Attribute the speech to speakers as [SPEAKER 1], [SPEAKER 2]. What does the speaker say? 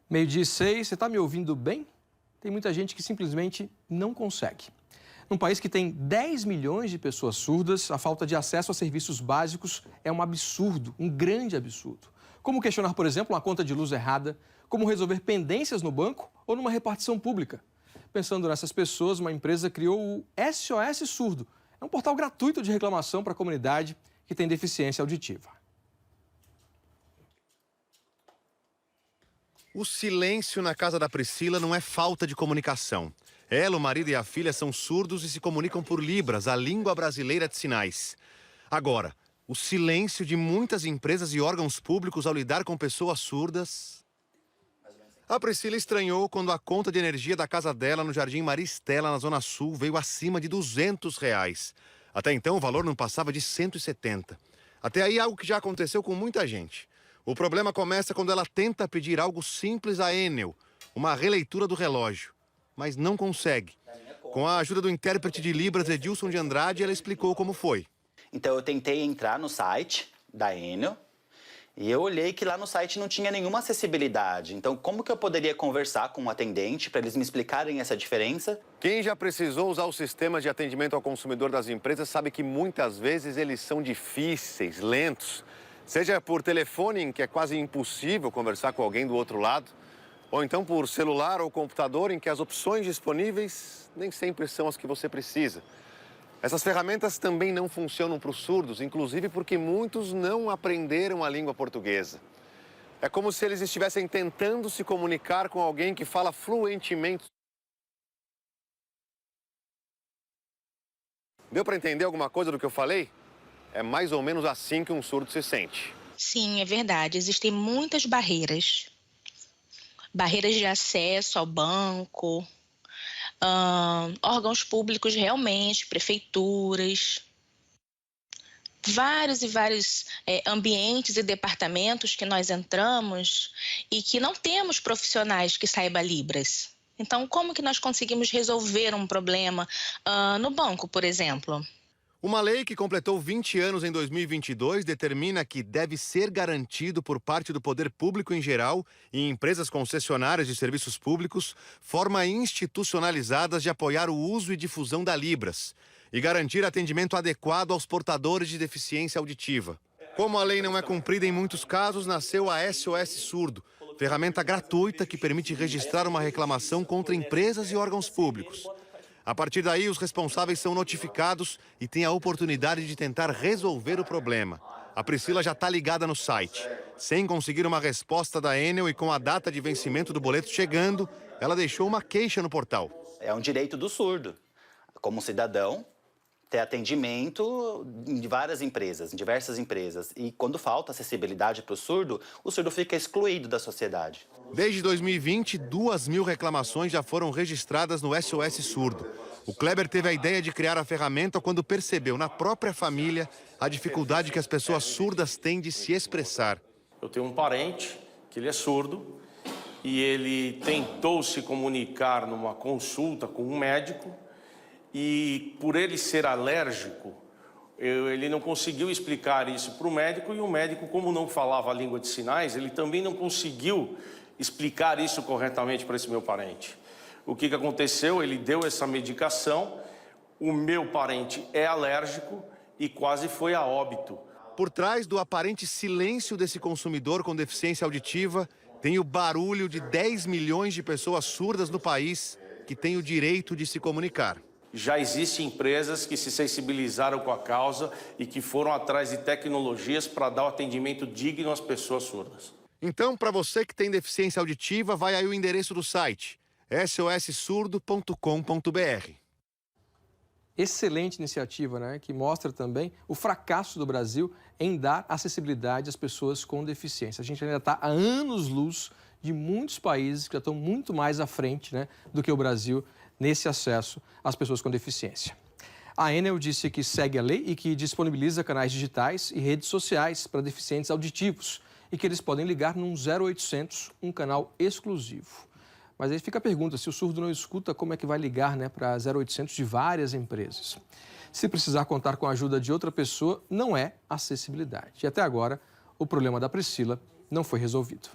[SPEAKER 1] Meio-dia e 6, você está me ouvindo bem? Tem muita gente que simplesmente não consegue. Num país que tem 10 milhões de pessoas surdas, a falta de acesso a serviços básicos é um absurdo, um grande absurdo. Como questionar, por exemplo, uma conta de luz errada, como resolver pendências no banco ou numa repartição pública. Pensando nessas pessoas, uma empresa criou o SOS Surdo. É um portal gratuito de reclamação para a comunidade que tem deficiência auditiva.
[SPEAKER 2] O silêncio na casa da Priscila não é falta de comunicação. Ela, o marido e a filha são surdos e se comunicam por Libras, a língua brasileira de sinais. Agora, o silêncio de muitas empresas e órgãos públicos ao lidar com pessoas surdas... A Priscila estranhou quando a conta de energia da casa dela no Jardim Maristela, na Zona Sul, veio acima de R$200. Até então, o valor não passava de 170. Até aí, algo que já aconteceu com muita gente. O problema começa quando ela tenta pedir algo simples à Enel, uma releitura do relógio, mas não consegue. Com a ajuda do intérprete de Libras, Edilson de Andrade, ela explicou como foi.
[SPEAKER 3] Então eu tentei entrar no site da Enel e eu olhei que lá no site não tinha nenhuma acessibilidade. Então como que eu poderia conversar com um atendente para eles me explicarem essa diferença?
[SPEAKER 2] Quem já precisou usar o sistema de atendimento ao consumidor das empresas sabe que muitas vezes eles são difíceis, lentos. Seja por telefone, em que é quase impossível conversar com alguém do outro lado, ou então por celular ou computador, em que as opções disponíveis nem sempre são as que você precisa. Essas ferramentas também não funcionam para os surdos, inclusive porque muitos não aprenderam a língua portuguesa. É como se eles estivessem tentando se comunicar com alguém que fala fluentemente. Deu para entender alguma coisa do que eu falei? É mais ou menos assim que um surdo se sente.
[SPEAKER 4] Sim, é verdade. Existem muitas barreiras. Barreiras de acesso ao banco, órgãos públicos realmente, prefeituras. Vários e vários ambientes e departamentos que nós entramos e que não temos profissionais que saibam Libras. Então, como que nós conseguimos resolver um problema no banco, por exemplo?
[SPEAKER 2] Uma lei que completou 20 anos em 2022 determina que deve ser garantido por parte do poder público em geral e empresas concessionárias de serviços públicos forma institucionalizadas de apoiar o uso e difusão da Libras e garantir atendimento adequado aos portadores de deficiência auditiva. Como a lei não é cumprida em muitos casos, nasceu a SOS Surdo, ferramenta gratuita que permite registrar uma reclamação contra empresas e órgãos públicos. A partir daí, os responsáveis são notificados e têm a oportunidade de tentar resolver o problema. A Priscila já está ligada no site. Sem conseguir uma resposta da Enel e com a data de vencimento do boleto chegando, ela deixou uma queixa no portal.
[SPEAKER 3] É um direito do surdo, como cidadão, ter atendimento em várias empresas, em diversas empresas. E quando falta acessibilidade para o surdo fica excluído da sociedade.
[SPEAKER 2] Desde 2020, 2.000 reclamações já foram registradas no SOS Surdo. O Kleber teve a ideia de criar a ferramenta quando percebeu na própria família a dificuldade que as pessoas surdas têm de se expressar.
[SPEAKER 5] Eu tenho um parente que ele é surdo e ele tentou se comunicar numa consulta com um médico e por ele ser alérgico, ele não conseguiu explicar isso para o médico e o médico, como não falava a língua de sinais, ele também não conseguiu explicar isso corretamente para esse meu parente. O que aconteceu? Ele deu essa medicação, o meu parente é alérgico e quase foi a óbito.
[SPEAKER 2] Por trás do aparente silêncio desse consumidor com deficiência auditiva, tem o barulho de 10 milhões de pessoas surdas no país que têm o direito de se comunicar.
[SPEAKER 5] Já existem empresas que se sensibilizaram com a causa e que foram atrás de tecnologias para dar o atendimento digno às pessoas surdas.
[SPEAKER 2] Então, para você que tem deficiência auditiva, vai aí o endereço do site, sossurdo.com.br.
[SPEAKER 1] Excelente iniciativa, né? Que mostra também o fracasso do Brasil em dar acessibilidade às pessoas com deficiência. A gente ainda está a anos-luz de muitos países que já estão muito mais à frente, né, do que o Brasil nesse acesso às pessoas com deficiência. A Enel disse que segue a lei e que disponibiliza canais digitais e redes sociais para deficientes auditivos e que eles podem ligar num 0800, um canal exclusivo. Mas aí fica a pergunta, se o surdo não escuta, como é que vai ligar, né, para 0800 de várias empresas? Se precisar contar com a ajuda de outra pessoa, não é acessibilidade. E até agora, o problema da Priscila não foi resolvido.